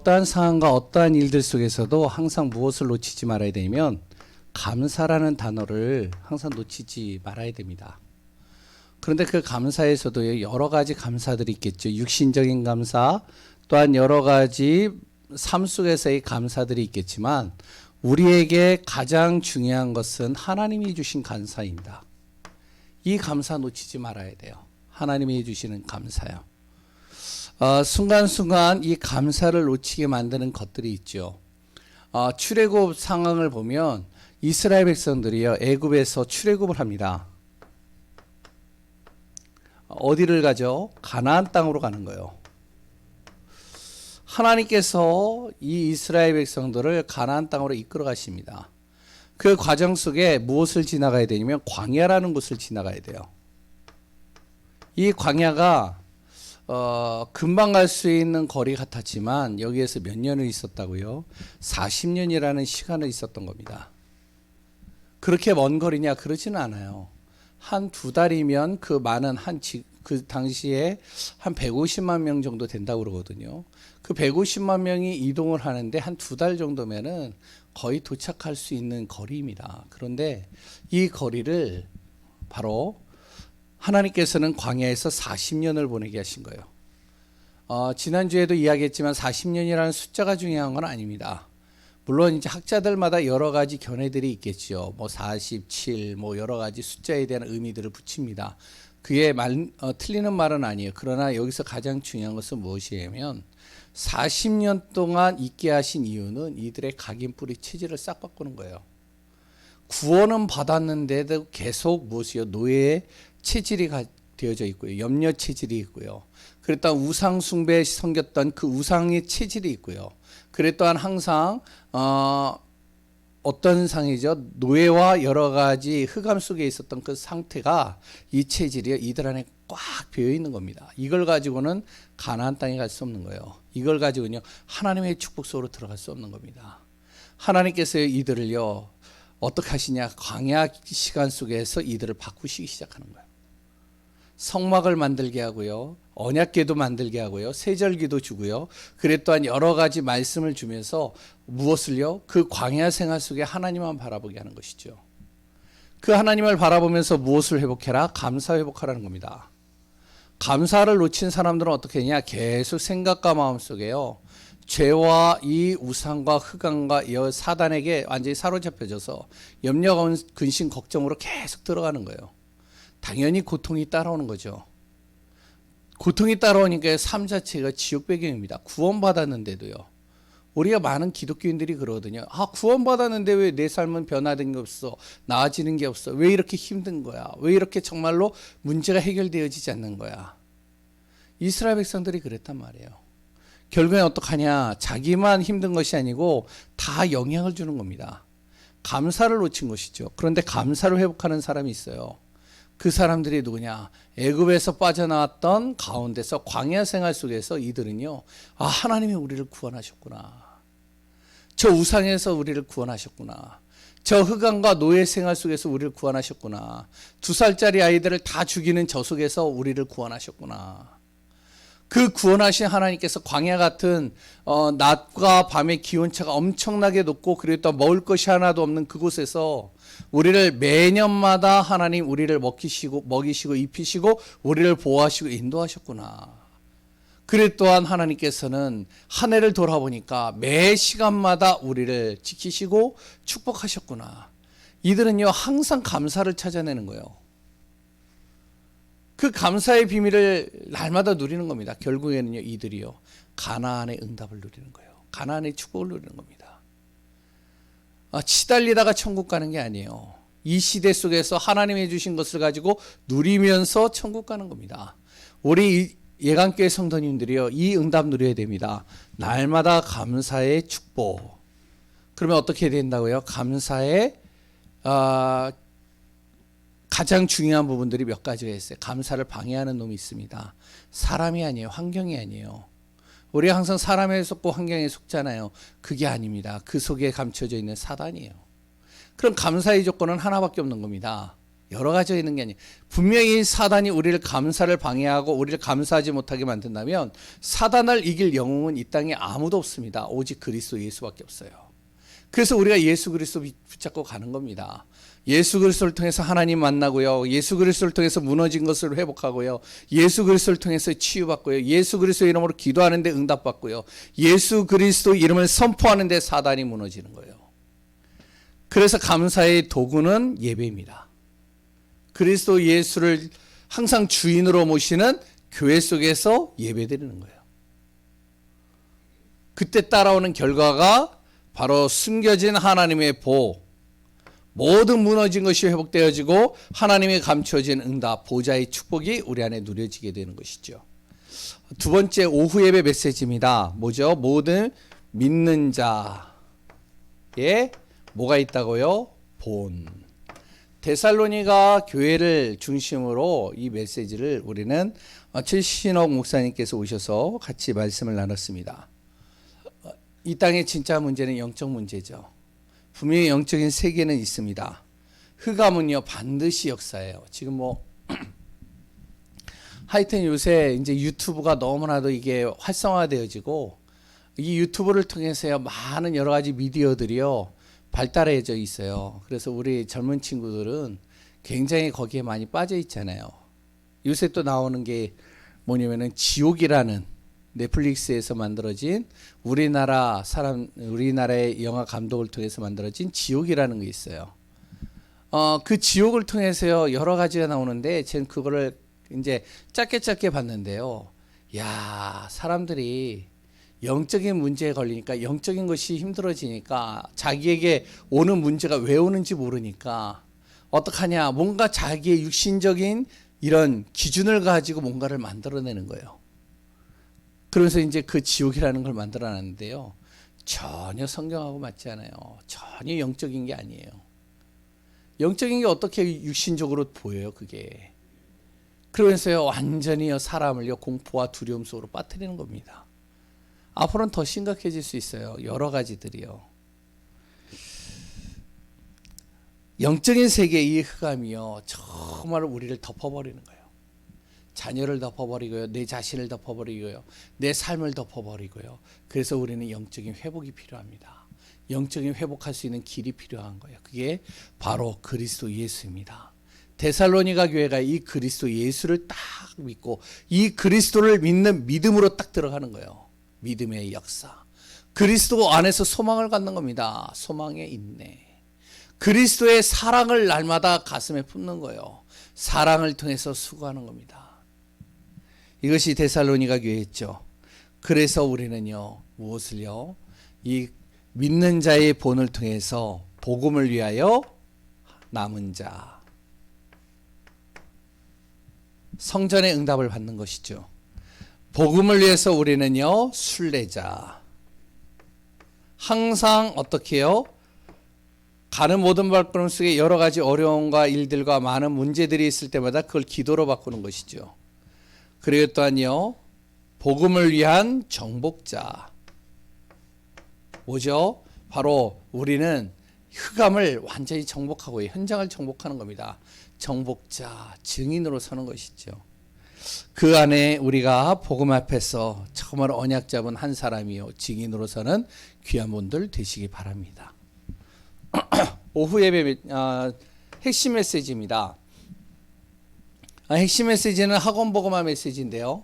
어떠한 상황과 어떠한 일들 속에서도 항상 무엇을 놓치지 말아야 되냐면 감사라는 단어를 항상 놓치지 말아야 됩니다. 그런데 그 감사에서도 여러 가지 감사들이 있겠죠. 육신적인 감사, 또한 여러 가지 삶 속에서의 감사들이 있겠지만 우리에게 가장 중요한 것은 하나님이 주신 감사입니다. 이 감사 놓치지 말아야 돼요. 하나님이 주시는 감사요. 순간순간 이 감사를 놓치게 만드는 것들이 있죠. 출애굽 상황을 보면 이스라엘 백성들이요, 애굽에서 출애굽을 합니다. 어디를 가죠? 가나안 땅으로 가는 거예요. 하나님께서 이 이스라엘 백성들을 가나안 땅으로 이끌어 가십니다. 그 과정 속에 무엇을 지나가야 되냐면 광야라는 곳을 지나가야 돼요. 이 광야가 금방 갈 수 있는 거리 같았지만 여기에서 몇 년을 있었다고요? 40년이라는 시간을 있었던 겁니다. 그렇게 먼 거리냐? 그러지는 않아요. 한 두 달이면 그 많은 그 당시에 한 150만 명 정도 된다고 그러거든요. 그 150만 명이 이동을 하는데 한 두 달 정도면은 거의 도착할 수 있는 거리입니다. 그런데 이 거리를 바로 하나님께서는 광야에서 40년을 보내게 하신 거예요. 지난주에도 이야기했지만 40년이라는 숫자가 중요한 건 아닙니다. 물론 이제 학자들마다 여러 가지 견해들이 있겠죠. 뭐 47, 뭐 여러 가지 숫자에 대한 의미들을 붙입니다. 그게 틀리는 말은 아니에요. 그러나 여기서 가장 중요한 것은 무엇이냐면 40년 동안 있게 하신 이유는 이들의 각인 뿌리 체질을 싹 바꾸는 거예요. 구원은 받았는데도 계속 무엇이요? 노예의 체질이 되어져 있고요. 염려 체질이 있고요. 그랬던 우상 숭배에 섬겼던 그 우상의 체질이 있고요. 그랬던 항상 어떤 상이죠? 노예와 여러 가지 흑암 속에 있었던 그 상태가 이 체질이 이들 안에 꽉 배어 있는 겁니다. 이걸 가지고는 가나안 땅에 갈 수 없는 거예요. 이걸 가지고는요 하나님의 축복 속으로 들어갈 수 없는 겁니다. 하나님께서 이들을요 어떻게 하시냐? 광야 시간 속에서 이들을 바꾸시기 시작하는 거예요. 성막을 만들게 하고요. 언약궤도 만들게 하고요. 세절기도 주고요. 그래 또한 여러 가지 말씀을 주면서 무엇을요? 그 광야 생활 속에 하나님만 바라보게 하는 것이죠. 그 하나님을 바라보면서 무엇을 회복해라? 감사 회복하라는 겁니다. 감사를 놓친 사람들은 어떻게 했냐? 계속 생각과 마음 속에요. 죄와 이 우상과 흑암과 이 사단에게 완전히 사로잡혀져서 염려, 근심, 걱정으로 계속 들어가는 거예요. 당연히 고통이 따라오는 거죠. 고통이 따라오니까 삶 자체가 지옥 배경입니다. 구원받았는데도요. 우리가 많은 기독교인들이 그러거든요. 구원받았는데 왜 내 삶은 변화된 게 없어? 나아지는 게 없어? 왜 이렇게 힘든 거야? 왜 이렇게 정말로 문제가 해결되어지지 않는 거야? 이스라엘 백성들이 그랬단 말이에요. 결국엔 어떡하냐? 자기만 힘든 것이 아니고 다 영향을 주는 겁니다. 감사를 놓친 것이죠. 그런데 감사를 회복하는 사람이 있어요. 그 사람들이 누구냐? 애굽에서 빠져나왔던 가운데서 광야 생활 속에서 이들은요. 하나님이 우리를 구원하셨구나. 저 우상에서 우리를 구원하셨구나. 저 흑암과 노예 생활 속에서 우리를 구원하셨구나. 2살짜리 아이들을 다 죽이는 저 속에서 우리를 구원하셨구나. 그 구원하신 하나님께서 광야 같은 낮과 밤의 기온차가 엄청나게 높고 그리고 또 먹을 것이 하나도 없는 그곳에서 우리를 매년마다 하나님 우리를 먹이시고 입히시고 우리를 보호하시고 인도하셨구나. 그래 또한 하나님께서는 한 해를 돌아보니까 매 시간마다 우리를 지키시고 축복하셨구나. 이들은요 항상 감사를 찾아내는 거예요. 그 감사의 비밀을 날마다 누리는 겁니다. 결국에는요 이들이요 가나안의 응답을 누리는 거예요. 가나안의 축복을 누리는 겁니다. 치달리다가 천국 가는 게 아니에요. 이 시대 속에서 하나님이 주신 것을 가지고 누리면서 천국 가는 겁니다. 우리 예강교회 성도님들이요 이 응답 누려야 됩니다. 날마다 감사의 축복. 그러면 어떻게 된다고요? 감사의 가장 중요한 부분들이 몇 가지가 있어요. 감사를 방해하는 놈이 있습니다. 사람이 아니에요. 환경이 아니에요. 우리가 항상 사람에 속고 환경에 속잖아요. 그게 아닙니다. 그 속에 감춰져 있는 사단이에요. 그럼 감사의 조건은 하나밖에 없는 겁니다. 여러 가지가 있는 게 아니에요. 분명히 사단이 우리를 감사를 방해하고 우리를 감사하지 못하게 만든다면 사단을 이길 영웅은 이 땅에 아무도 없습니다. 오직 그리스도 예수밖에 없어요. 그래서 우리가 예수 그리스도 붙잡고 가는 겁니다. 예수 그리스도를 통해서 하나님 만나고요. 예수 그리스도를 통해서 무너진 것을 회복하고요. 예수 그리스도를 통해서 치유받고요. 예수 그리스도 이름으로 기도하는데 응답받고요. 예수 그리스도 이름을 선포하는데 사단이 무너지는 거예요. 그래서 감사의 도구는 예배입니다. 그리스도 예수를 항상 주인으로 모시는 교회 속에서 예배드리는 거예요. 그때 따라오는 결과가 바로 숨겨진 하나님의 보호, 모든 무너진 것이 회복되어지고 하나님의 감춰진 응답, 보좌의 축복이 우리 안에 누려지게 되는 것이죠. 두 번째 오후 예배 메시지입니다. 뭐죠? 모든 믿는 자에 뭐가 있다고요? 본. 데살로니가 교회를 중심으로 이 메시지를 우리는 최신옥 목사님께서 오셔서 같이 말씀을 나눴습니다. 이 땅의 진짜 문제는 영적 문제죠. 분명히 영적인 세계는 있습니다. 흑암은요 반드시 역사예요. 지금 하여튼 요새 이제 유튜브가 너무나도 이게 활성화되어지고 이 유튜브를 통해서요 많은 여러 가지 미디어들이요 발달해져 있어요. 그래서 우리 젊은 친구들은 굉장히 거기에 많이 빠져 있잖아요. 요새 또 나오는 게 뭐냐면은 지옥이라는 넷플릭스에서 만들어진 우리나라의 영화 감독을 통해서 만들어진 지옥이라는 게 있어요. 그 지옥을 통해서요 여러 가지가 나오는데 저는 그거를 이제 짧게 봤는데요. 야, 사람들이 영적인 문제에 걸리니까 영적인 것이 힘들어지니까 자기에게 오는 문제가 왜 오는지 모르니까 어떡하냐, 뭔가 자기의 육신적인 이런 기준을 가지고 뭔가를 만들어내는 거예요. 그러면서 이제 그 지옥이라는 걸 만들어놨는데요. 전혀 성경하고 맞지 않아요. 전혀 영적인 게 아니에요. 영적인 게 어떻게 육신적으로 보여요, 그게. 그러면서요, 완전히요, 사람을요, 공포와 두려움 속으로 빠뜨리는 겁니다. 앞으로는 더 심각해질 수 있어요. 여러 가지들이요. 영적인 세계의 이 흑암이요, 정말 우리를 덮어버리는 거예요. 자녀를 덮어버리고요, 내 자신을 덮어버리고요, 내 삶을 덮어버리고요. 그래서 우리는 영적인 회복이 필요합니다. 영적인 회복할 수 있는 길이 필요한 거예요. 그게 바로 그리스도 예수입니다. 데살로니가 교회가 이 그리스도 예수를 딱 믿고 이 그리스도를 믿는 믿음으로 딱 들어가는 거예요. 믿음의 역사. 그리스도 안에서 소망을 갖는 겁니다. 소망의 인내. 그리스도의 사랑을 날마다 가슴에 품는 거예요. 사랑을 통해서 수고하는 겁니다. 이것이 데살로니가 교회였죠. 그래서 우리는요, 무엇을요? 이 믿는 자의 본을 통해서 복음을 위하여 남은 자, 성전의 응답을 받는 것이죠. 복음을 위해서 우리는요, 순례자. 항상 어떻게 해요? 가는 모든 발걸음 속에 여러 가지 어려움과 일들과 많은 문제들이 있을 때마다 그걸 기도로 바꾸는 것이죠. 그리고 또한요, 복음을 위한 정복자. 뭐죠? 바로 우리는 흑암을 완전히 정복하고 현장을 정복하는 겁니다. 정복자, 증인으로 서는 것이죠. 그 안에 우리가 복음 앞에서 정말 언약 잡은 한 사람이요, 증인으로서는 귀한 분들 되시기 바랍니다. 오후 예배 핵심 메시지입니다. 핵심 메시지는 학원 복음화 메시지인데요.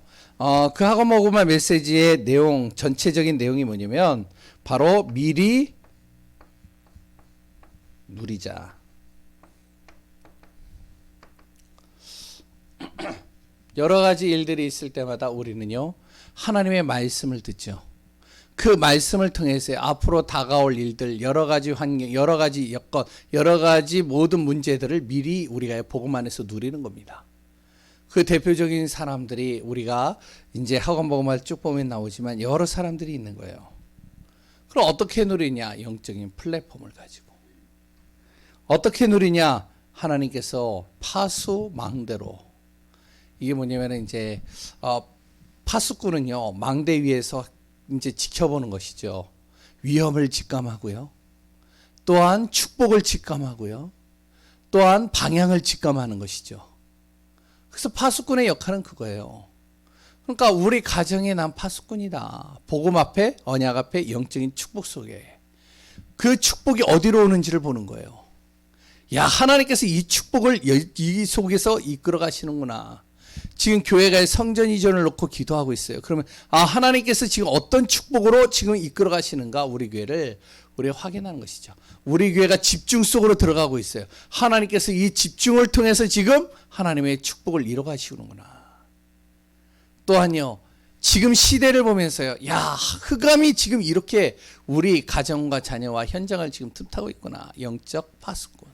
그 학원 복음화 메시지의 내용, 전체적인 내용이 뭐냐면 바로 미리 누리자. 여러 가지 일들이 있을 때마다 우리는요, 하나님의 말씀을 듣죠. 그 말씀을 통해서 앞으로 다가올 일들, 여러 가지 환경, 여러 가지 여건, 여러 가지 모든 문제들을 미리 우리가 복음 안에서 누리는 겁니다. 그 대표적인 사람들이 우리가 이제 학원 복음을 쭉 보면 나오지만 여러 사람들이 있는 거예요. 그럼 어떻게 누리냐? 영적인 플랫폼을 가지고. 어떻게 누리냐? 하나님께서 파수망대로. 이게 뭐냐면 이제 파수꾼은요, 망대 위에서 이제 지켜보는 것이죠. 위험을 직감하고요. 또한 축복을 직감하고요. 또한 방향을 직감하는 것이죠. 그래서 파수꾼의 역할은 그거예요. 그러니까 우리 가정에 난 파수꾼이다. 복음 앞에, 언약 앞에, 영적인 축복 속에 그 축복이 어디로 오는지를 보는 거예요. 야, 하나님께서 이 축복을 이 속에서 이끌어 가시는구나. 지금 교회가 성전 이전을 놓고 기도하고 있어요. 그러면 하나님께서 지금 어떤 축복으로 지금 이끌어 가시는가, 우리 교회를 우리가 확인하는 것이죠. 우리 교회가 집중 속으로 들어가고 있어요. 하나님께서 이 집중을 통해서 지금 하나님의 축복을 이뤄 가시는구나. 또한요, 지금 시대를 보면서요, 야, 흑암이 지금 이렇게 우리 가정과 자녀와 현장을 지금 틈타고 있구나. 영적 파수꾼.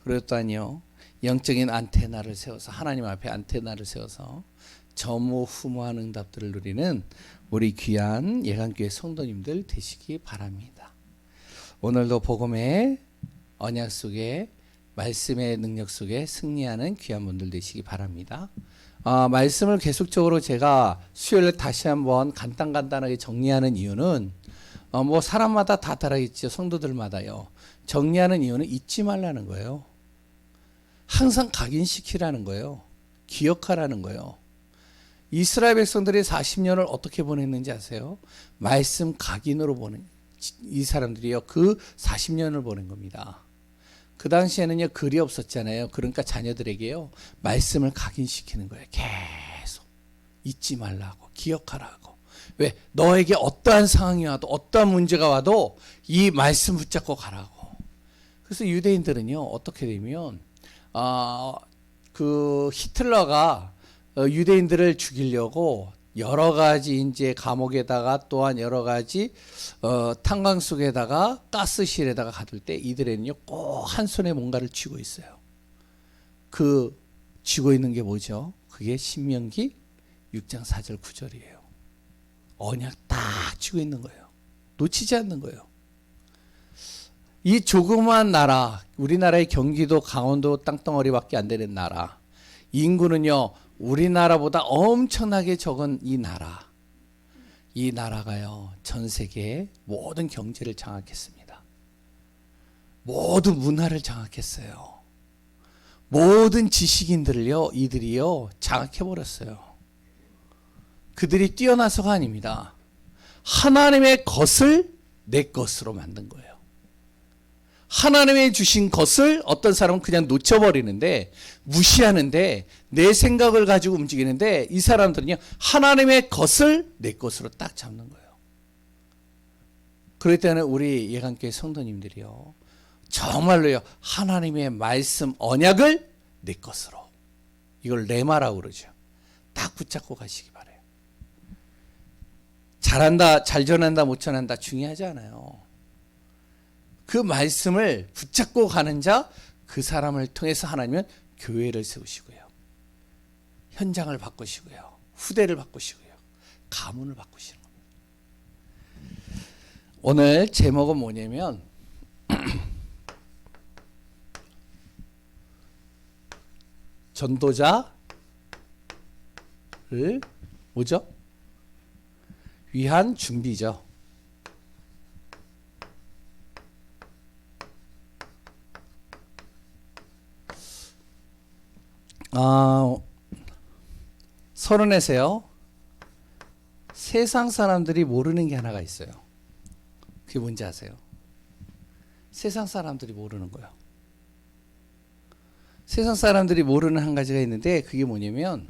그리고 또한요, 영적인 안테나를 세워서, 하나님 앞에 안테나를 세워서 전무후무한 응답들을 누리는 우리 귀한 예강교회 성도님들 되시기 바랍니다. 오늘도 복음의 언약 속에, 말씀의 능력 속에 승리하는 귀한 분들 되시기 바랍니다. 말씀을 계속적으로 제가 수요일에 다시 한번 간단하게 정리하는 이유는 뭐 사람마다 다 다르겠죠. 성도들마다요. 정리하는 이유는 잊지 말라는 거예요. 항상 각인시키라는 거예요. 기억하라는 거예요. 이스라엘 백성들이 40년을 어떻게 보냈는지 아세요? 말씀 각인으로 보낸, 이 사람들이요, 그 40년을 보낸 겁니다. 그 당시에는요, 글이 없었잖아요. 그러니까 자녀들에게요, 말씀을 각인시키는 거예요. 계속 잊지 말라고, 기억하라고. 왜? 너에게 어떠한 상황이 와도, 어떠한 문제가 와도 이 말씀 붙잡고 가라고. 그래서 유대인들은요, 어떻게 되면 그 히틀러가 유대인들을 죽이려고 여러 가지 이제 감옥에다가, 또한 여러 가지 탄광 속에다가, 가스실에다가 가둘 때 이들에는요, 꼭 한 손에 뭔가를 쥐고 있어요. 그 쥐고 있는 게 뭐죠? 그게 신명기 6장 4절 9절이에요. 언약 딱 쥐고 있는 거예요. 놓치지 않는 거예요. 이 조그마한 나라, 우리나라의 경기도, 강원도 땅덩어리밖에 안 되는 나라, 인구는요, 우리나라보다 엄청나게 적은 이 나라가요, 전 세계의 모든 경제를 장악했습니다. 모든 문화를 장악했어요. 모든 지식인들을요, 이들이요, 장악해버렸어요. 그들이 뛰어나서가 아닙니다. 하나님의 것을 내 것으로 만든 거예요. 하나님의 주신 것을 어떤 사람은 그냥 놓쳐버리는데, 무시하는데, 내 생각을 가지고 움직이는데, 이 사람들은요, 하나님의 것을 내 것으로 딱 잡는 거예요. 그럴 때는 우리 예강교회 성도님들이요, 정말로요, 하나님의 말씀 언약을 내 것으로, 이걸 레마라고 그러죠. 딱 붙잡고 가시기 바라요. 잘한다, 잘 전한다, 못 전한다 중요하지 않아요. 그 말씀을 붙잡고 가는 자, 그 사람을 통해서 하나님은 교회를 세우시고요, 현장을 바꾸시고요, 후대를 바꾸시고요, 가문을 바꾸시는 겁니다. 오늘 제목은 뭐냐면 전도자를 뭐죠? 위한 준비죠. 서른에서요, 세상 사람들이 모르는 게 하나가 있어요. 그게 뭔지 아세요? 세상 사람들이 모르는 거예요. 세상 사람들이 모르는 한 가지가 있는데, 그게 뭐냐면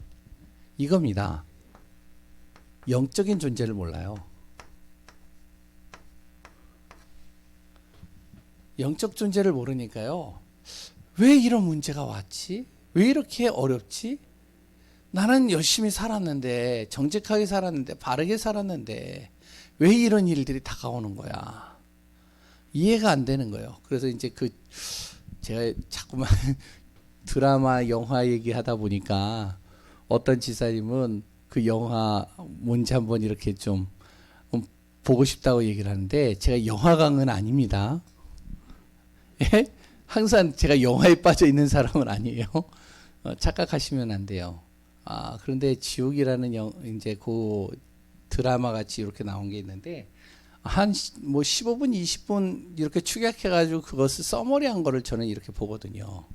이겁니다. 영적인 존재를 몰라요. 영적 존재를 모르니까요, 왜 이런 문제가 왔지? 왜 이렇게 어렵지? 나는 열심히 살았는데, 정직하게 살았는데, 바르게 살았는데 왜 이런 일들이 다가오는 거야? 이해가 안 되는 거예요. 그래서 이제 제가 자꾸만 드라마, 영화 얘기하다 보니까 어떤 지사님은 그 영화 뭔지 한번 이렇게 좀 보고 싶다고 얘기를 하는데, 제가 영화광은 아닙니다. 예? 항상 제가 영화에 빠져 있는 사람은 아니에요. 착각하시면 안 돼요. 그런데 지옥이라는 이제 그 드라마 같이 이렇게 나온 게 있는데, 한 뭐 15분, 20분 이렇게 축약해가지고 그것을 써머리한 거를 저는 이렇게 보거든요.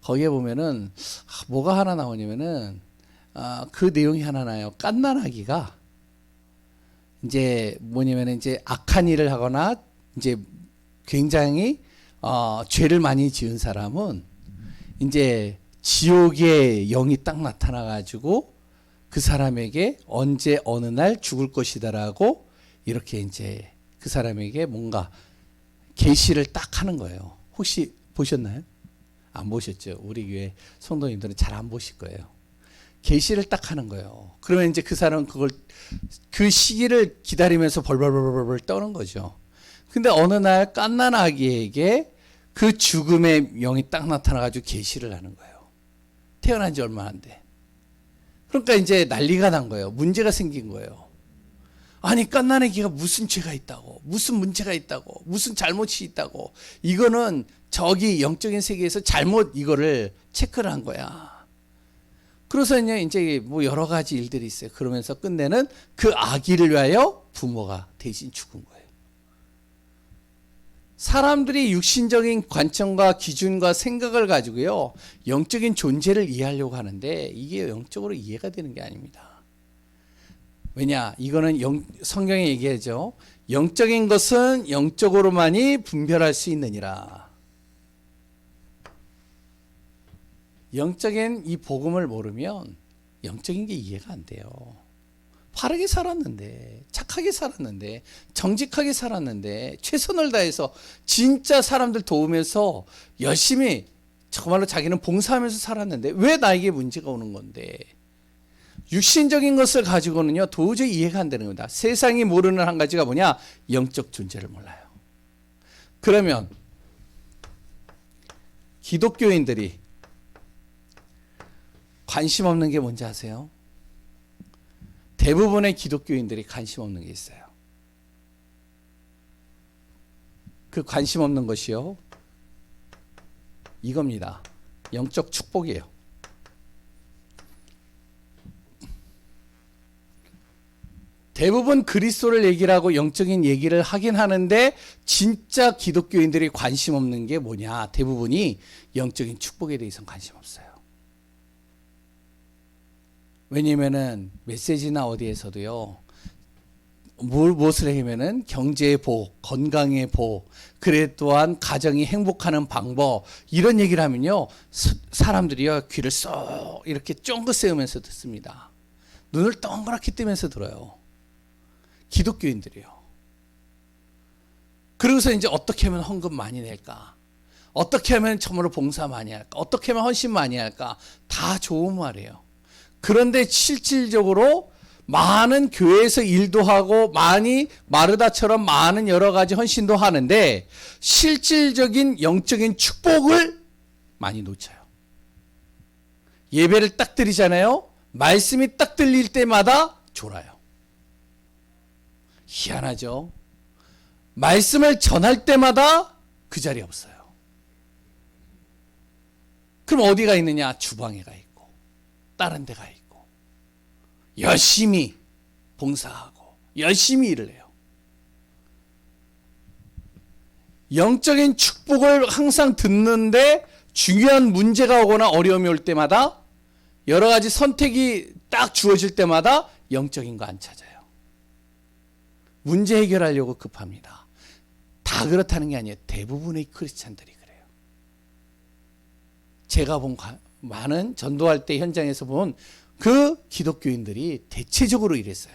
거기에 보면은 뭐가 하나 나오냐면은 그 내용이 하나 나요. 갓난아기가 이제 뭐냐면은 이제 악한 일을 하거나 이제 굉장히 죄를 많이 지은 사람은 이제 지옥의 영이 딱 나타나가지고 그 사람에게 언제 어느 날 죽을 것이다라고 이렇게 이제 그 사람에게 뭔가 계시를 딱 하는 거예요. 혹시 보셨나요? 안 보셨죠? 우리 교회 성도님들은 잘 안 보실 거예요. 계시를 딱 하는 거예요. 그러면 이제 그 사람은 그걸 그 시기를 기다리면서 벌벌벌벌 떠는 거죠. 근데 어느 날 갓난 아기에게 그 죽음의 영이 딱 나타나가지고 계시를 하는 거예요. 태어난 지 얼마 안 돼. 그러니까 이제 난리가 난 거예요. 문제가 생긴 거예요. 아니 갓난 아기가 무슨 죄가 있다고, 무슨 문제가 있다고, 무슨 잘못이 있다고. 이거는 저기 영적인 세계에서 잘못 이거를 체크를 한 거야. 그래서 이제 뭐 여러 가지 일들이 있어요. 그러면서 끝내는 그 아기를 위하여 부모가 대신 죽은 거예요. 사람들이 육신적인 관점과 기준과 생각을 가지고요, 영적인 존재를 이해하려고 하는데 이게 영적으로 이해가 되는 게 아닙니다. 왜냐? 이거는 성경에 얘기하죠. 영적인 것은 영적으로만이 분별할 수 있느니라. 영적인 이 복음을 모르면 영적인 게 이해가 안 돼요. 바르게 살았는데, 착하게 살았는데, 정직하게 살았는데, 최선을 다해서 진짜 사람들 도우면서 열심히 정말로 자기는 봉사하면서 살았는데 왜 나에게 문제가 오는 건데? 육신적인 것을 가지고는요 도저히 이해가 안 되는 겁니다. 세상이 모르는 한 가지가 뭐냐? 영적 존재를 몰라요. 그러면 기독교인들이 관심 없는 게 뭔지 아세요? 대부분의 기독교인들이 관심 없는 게 있어요. 그 관심 없는 것이요, 이겁니다. 영적 축복이에요. 대부분 그리스도를 얘기를 하고 영적인 얘기를 하긴 하는데 진짜 기독교인들이 관심 없는 게 뭐냐? 대부분이 영적인 축복에 대해서는 관심 없어요. 왜냐면은 메시지나 어디에서도요, 무엇을 하면은 경제의 복, 건강의 복, 그래 또한 가정이 행복하는 방법, 이런 얘기를 하면요 사람들이요 귀를 쏙 이렇게 쫑긋 세우면서 듣습니다. 눈을 동그랗게 뜨면서 들어요. 기독교인들이요. 그러고서 이제 어떻게 하면 헌금 많이 낼까? 어떻게 하면 정말로 봉사 많이 할까? 어떻게 하면 헌신 많이 할까? 다 좋은 말이에요. 그런데 실질적으로 많은 교회에서 일도 하고 많이 마르다처럼 많은 여러 가지 헌신도 하는데 실질적인 영적인 축복을 많이 놓쳐요. 예배를 딱 드리잖아요. 말씀이 딱 들릴 때마다 졸아요. 희한하죠. 말씀을 전할 때마다 그 자리에 없어요. 그럼 어디가 있느냐? 주방에 가 있고 다른 데 가 있고 열심히 봉사하고 열심히 일을 해요. 영적인 축복을 항상 듣는데 중요한 문제가 오거나 어려움이 올 때마다 여러 가지 선택이 딱 주어질 때마다 영적인 거 안 찾아요. 문제 해결하려고 급합니다. 다 그렇다는 게 아니에요. 대부분의 크리스찬들이 그래요. 제가 본 많은 전도할 때 현장에서 본 그 기독교인들이 대체적으로 이랬어요.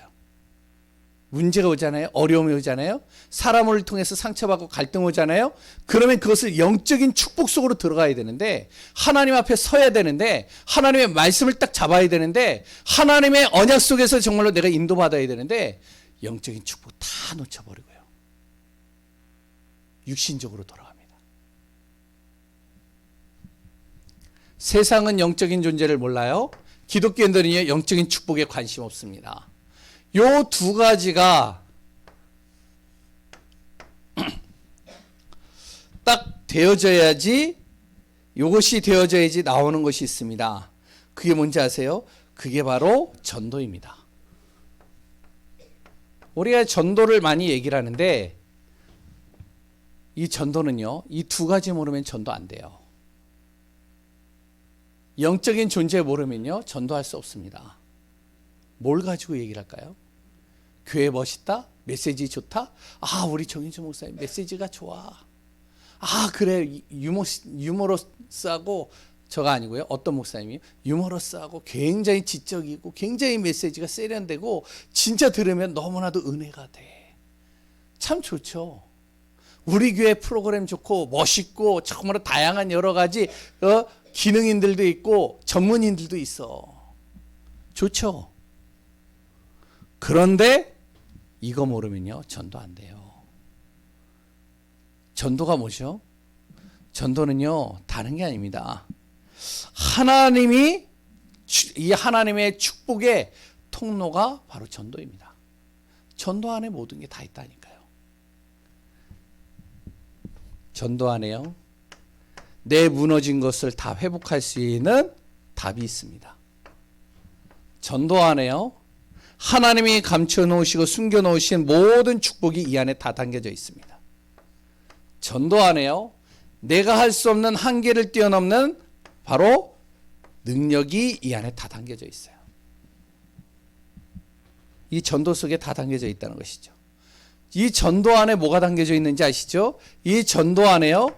문제가 오잖아요. 어려움이 오잖아요. 사람을 통해서 상처받고 갈등 오잖아요. 그러면 그것을 영적인 축복 속으로 들어가야 되는데 하나님 앞에 서야 되는데 하나님의 말씀을 딱 잡아야 되는데 하나님의 언약 속에서 정말로 내가 인도받아야 되는데 영적인 축복 다 놓쳐버리고요. 육신적으로 돌아갑니다. 세상은 영적인 존재를 몰라요. 기독교인들은 영적인 축복에 관심 없습니다. 요 두 가지가 딱 되어져야지, 요것이 되어져야지 나오는 것이 있습니다. 그게 뭔지 아세요? 그게 바로 전도입니다. 우리가 전도를 많이 얘기를 하는데 이 전도는요, 이 두 가지 모르면 전도 안 돼요. 영적인 존재 모르면요, 전도할 수 없습니다. 뭘 가지고 얘기를 할까요? 교회 멋있다? 메시지 좋다? 아, 우리 정인주 목사님 메시지가 좋아. 아, 그래, 유머러스하고, 저가 아니고요, 어떤 목사님이 유머러스하고 굉장히 지적이고 굉장히 메시지가 세련되고 진짜 들으면 너무나도 은혜가 돼. 참 좋죠. 우리 교회 프로그램 좋고 멋있고 정말 다양한 여러 가지 기능인들도 있고 전문인들도 있어. 좋죠. 그런데 이거 모르면요, 전도 안 돼요. 전도가 뭐죠? 전도는요, 다른 게 아닙니다. 이 하나님의 축복의 통로가 바로 전도입니다. 전도 안에 모든 게 다 있다니까요. 전도 안에요, 내 무너진 것을 다 회복할 수 있는 답이 있습니다. 전도 안에요, 하나님이 감춰 놓으시고 숨겨 놓으신 모든 축복이 이 안에 다 담겨져 있습니다. 전도 안에요, 내가 할 수 없는 한계를 뛰어넘는 바로 능력이 이 안에 다 담겨져 있어요. 이 전도 속에 다 담겨져 있다는 것이죠. 이 전도 안에 뭐가 담겨져 있는지 아시죠? 이 전도 안에요,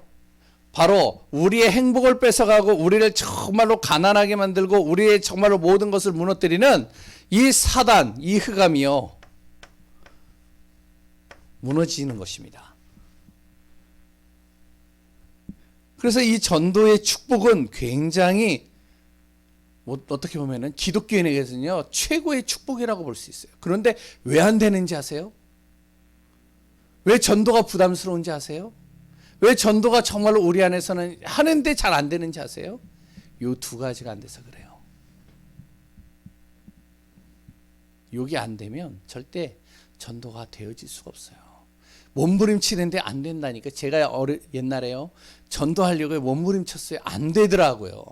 바로 우리의 행복을 뺏어가고 우리를 정말로 가난하게 만들고 우리의 정말로 모든 것을 무너뜨리는 이 사단, 이 흑암이요, 무너지는 것입니다. 그래서 이 전도의 축복은 굉장히 어떻게 보면은 기독교인에게서는요, 최고의 축복이라고 볼 수 있어요. 그런데 왜 안 되는지 아세요? 왜 전도가 부담스러운지 아세요? 왜 전도가 정말로 우리 안에서는 하는데 잘 안 되는지 아세요? 요 두 가지가 안 돼서 그래요. 요게 안 되면 절대 전도가 되어질 수가 없어요. 몸부림치는데 안 된다니까. 제가 옛날에요, 전도하려고 몸부림쳤어요. 안 되더라고요.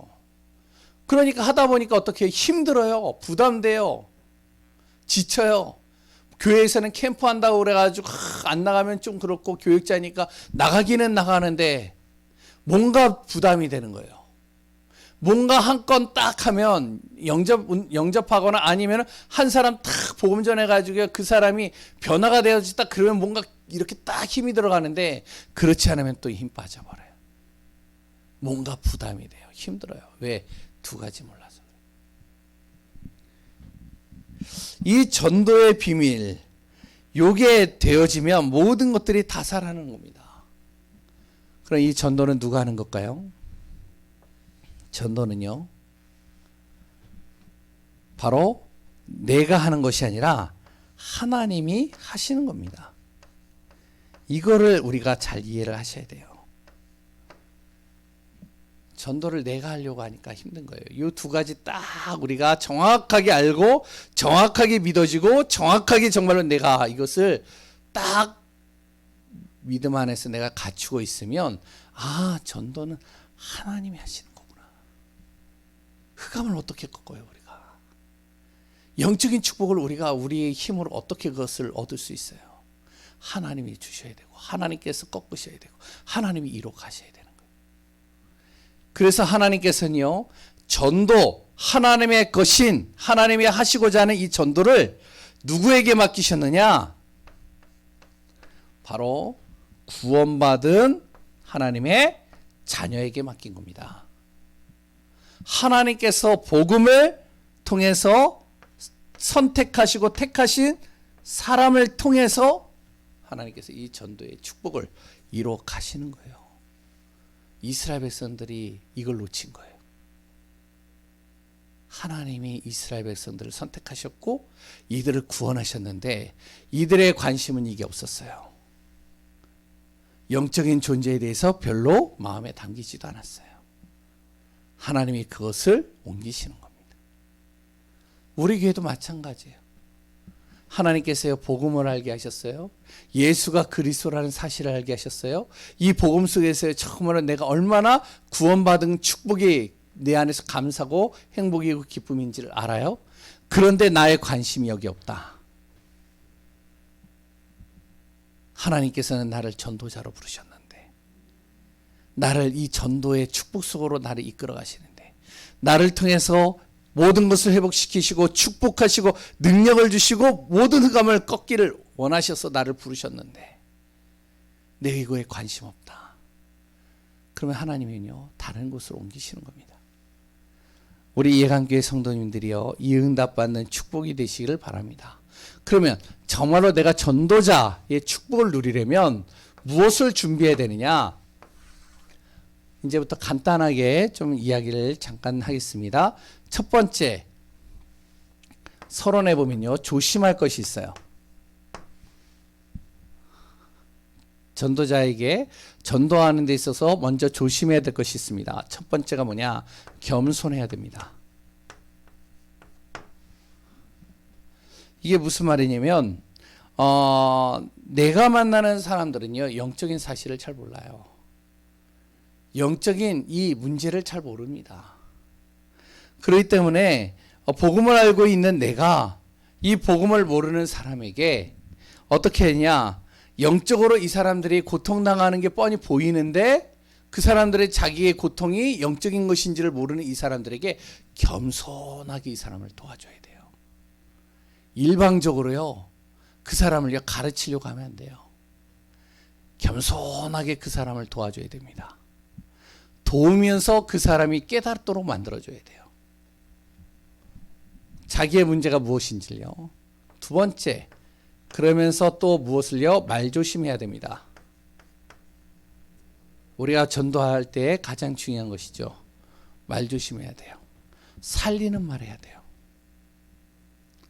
그러니까 하다 보니까 어떻게 힘들어요. 부담돼요. 지쳐요. 교회에서는 캠프 한다고 그래가지고 안 나가면 좀 그렇고, 교육자니까 나가기는 나가는데 뭔가 부담이 되는 거예요. 뭔가 한 건 딱 하면 영접하거나 아니면 한 사람 딱 복음 전해가지고 그 사람이 변화가 되어지 딱 그러면 뭔가 이렇게 딱 힘이 들어가는데, 그렇지 않으면 또 힘 빠져버려요. 뭔가 부담이 돼요. 힘들어요. 왜? 두 가지 몰라서. 이 전도의 비밀, 요게 되어지면 모든 것들이 다 살아나는 겁니다. 그럼 이 전도는 누가 하는 걸까요? 전도는요, 바로 내가 하는 것이 아니라 하나님이 하시는 겁니다. 이거를 우리가 잘 이해를 하셔야 돼요. 전도를 내가 하려고 하니까 힘든 거예요. 이 두 가지 딱 우리가 정확하게 알고 정확하게 믿어지고 정확하게 정말로 내가 이것을 딱 믿음 안에서 내가 갖추고 있으면, 아, 전도는 하나님이 하시는 거구나. 흑암을 어떻게 꺾어요, 우리가? 영적인 축복을 우리가 우리의 힘으로 어떻게 그것을 얻을 수 있어요? 하나님이 주셔야 되고, 하나님께서 꺾으셔야 되고, 하나님이 이루어 가셔야 되는 거예요. 그래서 하나님께서는요, 전도, 하나님의 것인, 하나님이 하시고자 하는 이 전도를 누구에게 맡기셨느냐? 바로 구원받은 하나님의 자녀에게 맡긴 겁니다. 하나님께서 복음을 통해서 선택하시고 택하신 사람을 통해서 하나님께서 이 전도의 축복을 이루어 가시는 거예요. 이스라엘 백성들이 이걸 놓친 거예요. 하나님이 이스라엘 백성들을 선택하셨고 이들을 구원하셨는데 이들의 관심은 이게 없었어요. 영적인 존재에 대해서 별로 마음에 담기지도 않았어요. 하나님이 그것을 옮기시는 겁니다. 우리 교회도 마찬가지예요. 하나님께서요, 복음을 알게 하셨어요. 예수가 그리스도라는 사실을 알게 하셨어요. 이 복음 속에서 처음으로 내가 얼마나 구원받은 축복이 내 안에서 감사고 행복이고 기쁨인지를 알아요. 그런데 나의 관심이 여기 없다. 하나님께서는 나를 전도자로 부르셨는데, 나를 이 전도의 축복 속으로 나를 이끌어 가시는데, 나를 통해서 모든 것을 회복시키시고 축복하시고 능력을 주시고 모든 흑암을 꺾기를 원하셔서 나를 부르셨는데 내가 이거에 관심 없다. 그러면 하나님은요, 다른 곳으로 옮기시는 겁니다. 우리 예강교회 성도님들이요, 이 응답받는 축복이 되시기를 바랍니다. 그러면 정말로 내가 전도자의 축복을 누리려면 무엇을 준비해야 되느냐? 이제부터 간단하게 좀 이야기를 잠깐 하겠습니다. 첫 번째, 서론에 보면요, 조심할 것이 있어요. 전도자에게 전도하는 데 있어서 먼저 조심해야 될 것이 있습니다. 첫 번째가 뭐냐? 겸손해야 됩니다. 이게 무슨 말이냐면 내가 만나는 사람들은요, 영적인 사실을 잘 몰라요. 영적인 이 문제를 잘 모릅니다. 그렇기 때문에 복음을 알고 있는 내가 이 복음을 모르는 사람에게 어떻게 했냐, 영적으로 이 사람들이 고통당하는 게 뻔히 보이는데 그 사람들의 자기의 고통이 영적인 것인지를 모르는 이 사람들에게 겸손하게 이 사람을 도와줘야 돼요. 일방적으로요, 그 사람을 가르치려고 하면 안 돼요. 겸손하게 그 사람을 도와줘야 됩니다. 도우면서 그 사람이 깨닫도록 만들어줘야 돼요. 자기의 문제가 무엇인지요. 두 번째, 그러면서 또 무엇을요? 말조심해야 됩니다. 우리가 전도할 때 가장 중요한 것이죠. 말조심해야 돼요. 살리는 말 해야 돼요.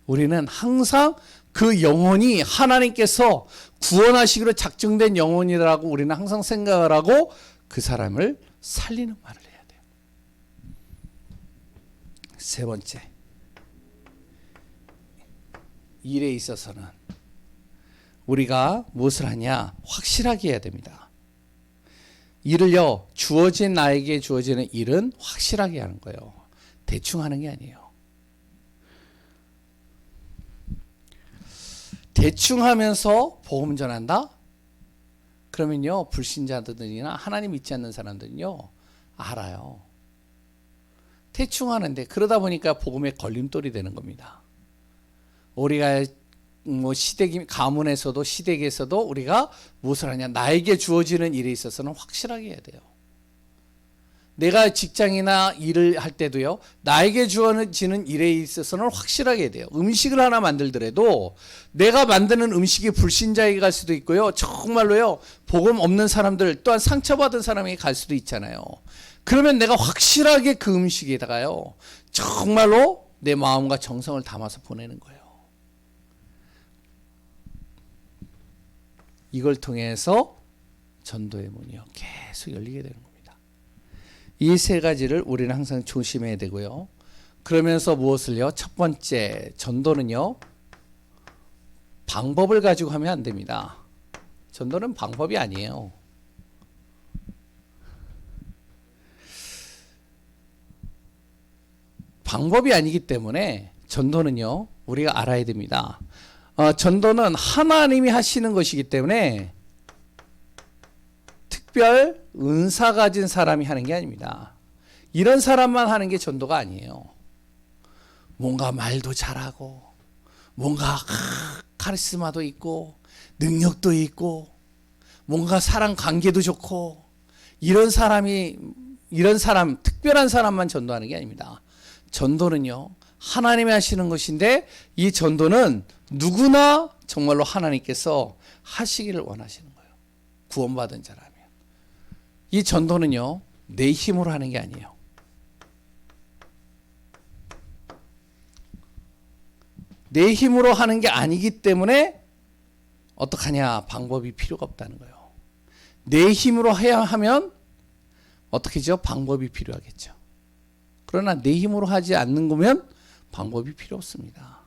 우리는 항상 그 영혼이 하나님께서 구원하시기로 작정된 영혼이라고 우리는 항상 생각을 하고 그 사람을 살리는 말을 해야 돼요. 세 번째, 일에 있어서는 우리가 무엇을 하냐? 확실하게 해야 됩니다. 일을요, 주어진 나에게 주어지는 일은 확실하게 하는 거예요. 대충 하는 게 아니에요. 대충 하면서 복음 전한다? 그러면요, 불신자들이나 하나님 믿지 않는 사람들은요, 알아요. 대충 하는데 그러다 보니까 복음의 걸림돌이 되는 겁니다. 우리가 시댁 가문에서도 시댁에서도 우리가 무엇을 하냐? 나에게 주어지는 일에 있어서는 확실하게 해야 돼요. 내가 직장이나 일을 할 때도요, 나에게 주어지는 일에 있어서는 확실하게 해야 돼요. 음식을 하나 만들더라도 내가 만드는 음식이 불신자에게 갈 수도 있고요, 정말로요, 복음 없는 사람들 또한 상처받은 사람에게 갈 수도 있잖아요. 그러면 내가 확실하게 그 음식에다가요, 정말로 내 마음과 정성을 담아서 보내는 거예요. 이걸 통해서 전도의 문이요, 계속 열리게 되는 겁니다. 이 세 가지를 우리는 항상 조심해야 되고요. 그러면서 무엇을요? 첫 번째, 전도는요, 방법을 가지고 하면 안 됩니다. 전도는 방법이 아니에요. 방법이 아니기 때문에 전도는요, 우리가 알아야 됩니다. 전도는 하나님이 하시는 것이기 때문에 특별 은사 가진 사람이 하는 게 아닙니다. 이런 사람만 하는 게 전도가 아니에요. 뭔가 말도 잘하고 뭔가 카리스마도 있고 능력도 있고 뭔가 사람 관계도 좋고 이런 사람 특별한 사람만 전도하는 게 아닙니다. 전도는요, 하나님이 하시는 것인데 이 전도는 누구나 정말로 하나님께서 하시기를 원하시는 거예요. 구원받은 자라면. 이 전도는요, 내 힘으로 하는 게 아니에요. 내 힘으로 하는 게 아니기 때문에 어떡하냐? 방법이 필요가 없다는 거예요. 내 힘으로 해야 하면 어떻게죠? 방법이 필요하겠죠. 그러나 내 힘으로 하지 않는 거면 방법이 필요 없습니다.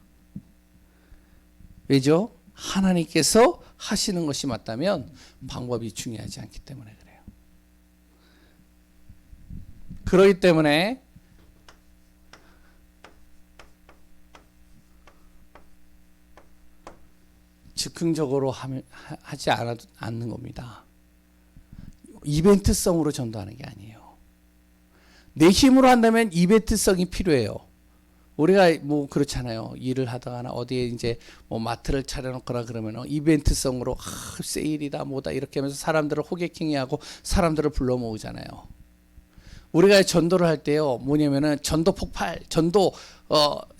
왜죠? 하나님께서 하시는 것이 맞다면 방법이 중요하지 않기 때문에 그래요. 그렇기 때문에 즉흥적으로 하지 않는 겁니다. 이벤트성으로 전도하는 게 아니에요. 내 힘으로 한다면 이벤트성이 필요해요. 우리가 뭐 그렇잖아요. 일을 하다가나 어디에 이제 뭐 마트를 차려놓거나 그러면 이벤트성으로 세일이다 뭐다 이렇게 하면서 사람들을 호객행위하고 사람들을 불러 모으잖아요. 우리가 전도를 할 때요, 뭐냐면은 전도 폭발, 전도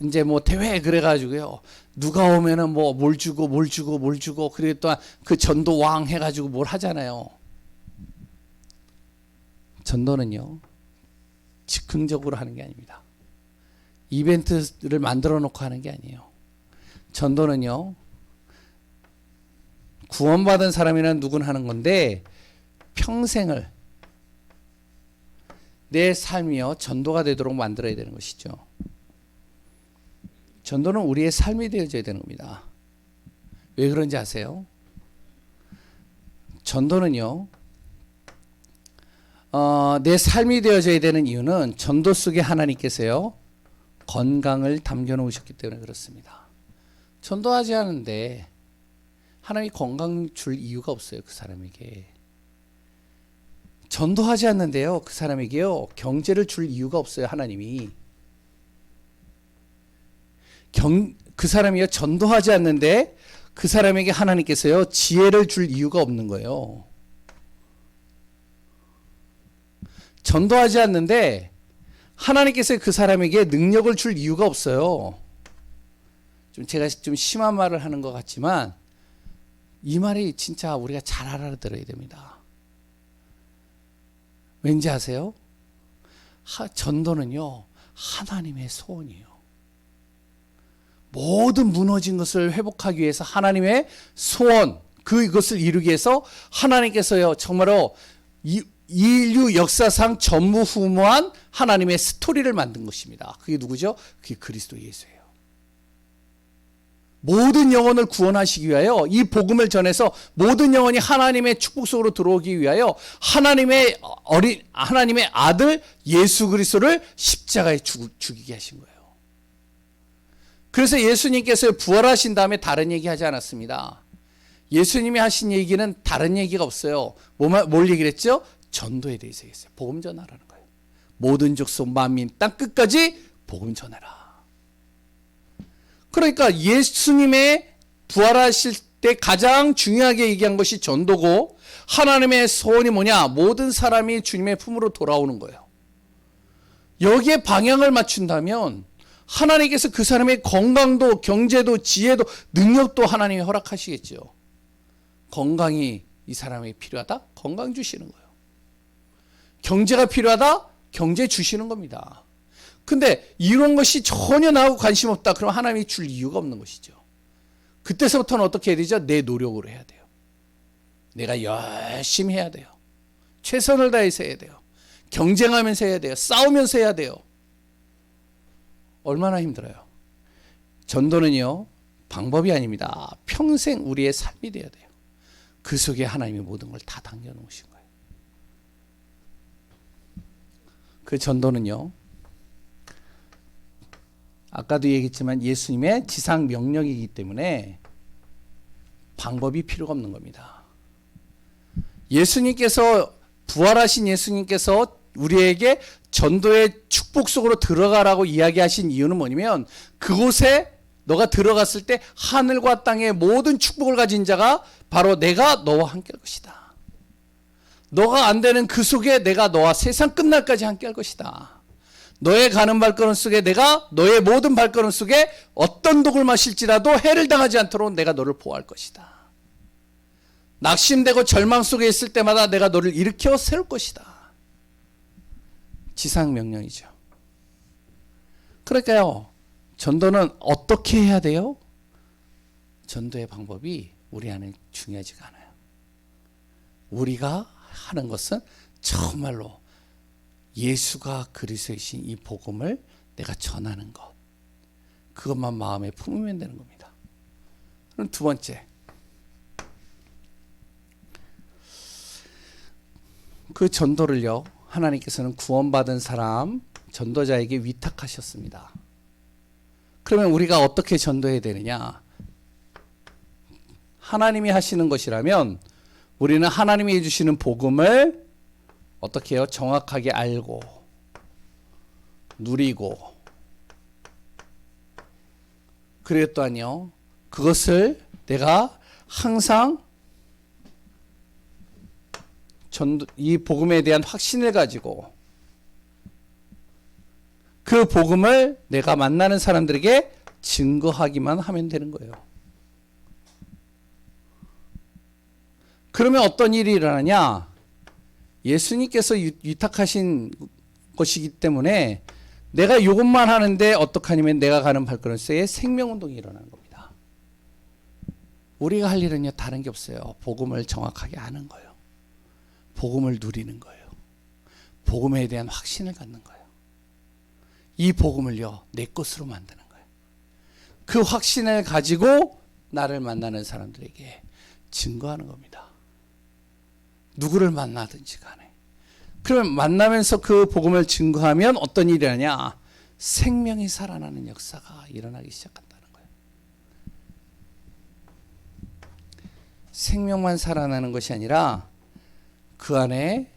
이제 뭐 대회 그래가지고요, 누가 오면은 뭐 뭘 주고 그리고 또 그 전도 왕 해가지고 뭘 하잖아요. 전도는요 즉흥적으로 하는 게 아닙니다. 이벤트를 만들어 놓고 하는 게 아니에요. 전도는요 구원받은 사람이란 누군 하는 건데 평생을 내 삶이요 전도가 되도록 만들어야 되는 것이죠. 전도는 우리의 삶이 되어져야 되는 겁니다. 왜 그런지 아세요? 전도는요 내 삶이 되어져야 되는 이유는 전도 속에 하나님께서요 건강을 담겨 놓으셨기 때문에 그렇습니다. 전도하지 않은데 하나님이 건강 줄 이유가 없어요. 그 사람에게. 전도하지 않는데요 그 사람에게요 경제를 줄 이유가 없어요. 하나님이. 그 사람이요 전도하지 않는데 그 사람에게 하나님께서요 지혜를 줄 이유가 없는 거예요. 전도하지 않는데 하나님께서 그 사람에게 능력을 줄 이유가 없어요. 제가 좀 심한 말을 하는 것 같지만 이 말이 진짜 우리가 잘 알아들어야 됩니다. 왠지 아세요? 전도는요 하나님의 소원이에요. 모든 무너진 것을 회복하기 위해서 하나님의 소원, 그것을 이루기 위해서 하나님께서요 정말로 인류 역사상 전무후무한 하나님의 스토리를 만든 것입니다. 그게 누구죠? 그게 그리스도 예수예요. 모든 영혼을 구원하시기 위하여 이 복음을 전해서 모든 영혼이 하나님의 축복 속으로 들어오기 위하여 하나님의 아들 예수 그리스도를 십자가에 죽이게 하신 거예요. 그래서 예수님께서 부활하신 다음에 다른 얘기하지 않았습니다. 예수님이 하신 얘기는 다른 얘기가 없어요. 뭘 얘기를 했죠? 전도에 대해서 얘기했어요. 복음 전하라는 거예요. 모든 족속 만민 땅 끝까지 복음 전해라. 그러니까 예수님의 부활하실 때 가장 중요하게 얘기한 것이 전도고 하나님의 소원이 뭐냐? 모든 사람이 주님의 품으로 돌아오는 거예요. 여기에 방향을 맞춘다면 하나님께서 그 사람의 건강도 경제도 지혜도 능력도 하나님이 허락하시겠죠. 건강이 이 사람에게 필요하다? 건강 주시는 거예요. 경제가 필요하다? 경제 주시는 겁니다. 근데 이런 것이 전혀 나하고 관심 없다. 그럼 하나님이 줄 이유가 없는 것이죠. 그때서부터는 어떻게 해야 되죠? 내 노력으로 해야 돼요. 내가 열심히 해야 돼요. 최선을 다해서 해야 돼요. 경쟁하면서 해야 돼요. 싸우면서 해야 돼요. 얼마나 힘들어요. 전도는요 방법이 아닙니다. 평생 우리의 삶이 되어야 돼요. 그 속에 하나님이 모든 걸 다 담겨 놓으신 거예요. 그 전도는요 아까도 얘기했지만 예수님의 지상 명령이기 때문에 방법이 필요가 없는 겁니다. 예수님께서 부활하신 예수님께서 우리에게 전도의 축복 속으로 들어가라고 이야기하신 이유는 뭐냐면 그곳에 너가 들어갔을 때 하늘과 땅의 모든 축복을 가진 자가 바로 내가 너와 함께 할 것이다. 너가 안 되는 그 속에 내가 너와 세상 끝날까지 함께 할 것이다. 너의 가는 발걸음 속에 내가 너의 모든 발걸음 속에 어떤 독을 마실지라도 해를 당하지 않도록 내가 너를 보호할 것이다. 낙심되고 절망 속에 있을 때마다 내가 너를 일으켜 세울 것이다. 지상 명령이죠. 그러니까요 전도는 어떻게 해야 돼요? 전도의 방법이 우리 안에 중요하지가 않아요. 우리가 하는 것은 정말로 예수가 그리스도이신 이 복음을 내가 전하는 것, 그것만 마음에 품으면 되는 겁니다. 그럼 두 번째, 그 전도를요 하나님께서는 구원받은 사람 전도자에게 위탁하셨습니다. 그러면 우리가 어떻게 전도해야 되느냐? 하나님이 하시는 것이라면 우리는 하나님이 해주시는 복음을 어떻게 해요? 정확하게 알고 누리고 그랬더니요 그것을 내가 항상 이 복음에 대한 확신을 가지고 그 복음을 내가 만나는 사람들에게 증거하기만 하면 되는 거예요. 그러면 어떤 일이 일어나냐? 예수님께서 위탁하신 것이기 때문에 내가 이것만 하는데 어떡하냐면 내가 가는 발걸음새에 생명운동이 일어나는 겁니다. 우리가 할 일은요 다른 게 없어요. 복음을 정확하게 아는 거예요. 복음을 누리는 거예요. 복음에 대한 확신을 갖는 거예요. 이 복음을요 내 것으로 만드는 거예요. 그 확신을 가지고 나를 만나는 사람들에게 증거하는 겁니다. 누구를 만나든지 간에. 그러면 만나면서 그 복음을 증거하면 어떤 일이 하냐? 생명이 살아나는 역사가 일어나기 시작한다는 거예요. 생명만 살아나는 것이 아니라 그 안에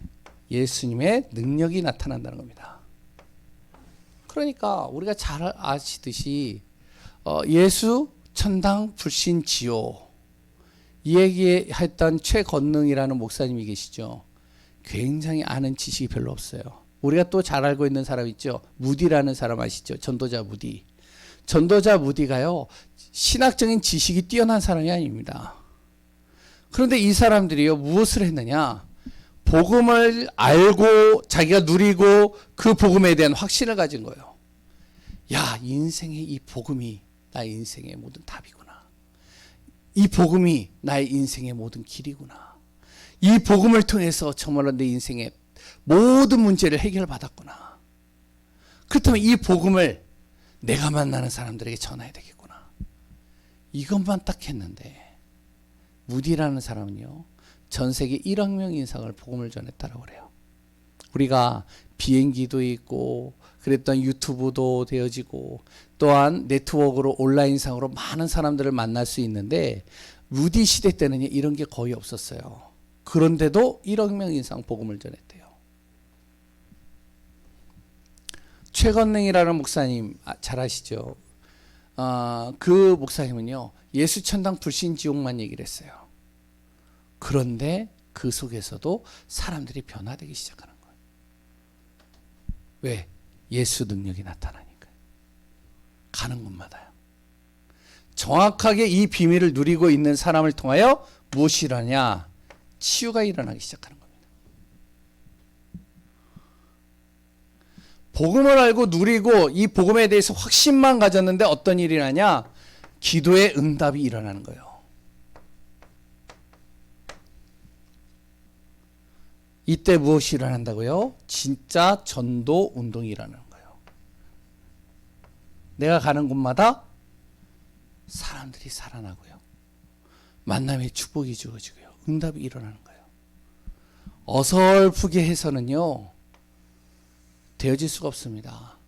예수님의 능력이 나타난다는 겁니다. 그러니까 우리가 잘 아시듯이 예수 천당 불신지요 이 얘기했던 최건능이라는 목사님이 계시죠. 굉장히 아는 지식이 별로 없어요. 우리가 또 잘 알고 있는 사람 있죠. 무디라는 사람 아시죠? 전도자 무디. 전도자 무디가요 신학적인 지식이 뛰어난 사람이 아닙니다. 그런데 이 사람들이요 무엇을 했느냐? 복음을 알고 자기가 누리고 그 복음에 대한 확신을 가진 거예요. 야, 인생의 이 복음이 나의 인생의 모든 답이구나. 이 복음이 나의 인생의 모든 길이구나. 이 복음을 통해서 정말로 내 인생의 모든 문제를 해결받았구나. 그렇다면 이 복음을 내가 만나는 사람들에게 전해야 되겠구나. 이것만 딱 했는데 무디라는 사람은요 전 세계 1억 명 이상을 복음을 전했다고 그래요. 우리가 비행기도 있고 그랬던 유튜브도 되어지고 또한 네트워크로 온라인상으로 많은 사람들을 만날 수 있는데 무디 시대 때는 이런 게 거의 없었어요. 그런데도 1억 명 이상 복음을 전했대요. 최건능이라는 목사님 잘 아시죠? 그 목사님은요 예수 천당 불신 지옥만 얘기를 했어요. 그런데 그 속에서도 사람들이 변화되기 시작하는 거예요. 왜? 예수 능력이 나타나니까요. 가는 곳마다요. 정확하게 이 비밀을 누리고 있는 사람을 통하여 무엇이 일어나냐? 치유가 일어나기 시작하는 겁니다. 복음을 알고 누리고 이 복음에 대해서 확신만 가졌는데 어떤 일이 일어나냐? 기도의 응답이 일어나는 거예요. 이때 무엇이 일어난다고요? 진짜 전도 운동이 일어나는 거예요. 내가 가는 곳마다 사람들이 살아나고요. 만남의 축복이 주어지고요. 응답이 일어나는 거예요. 어설프게 해서는요. 되어질 수가 없습니다.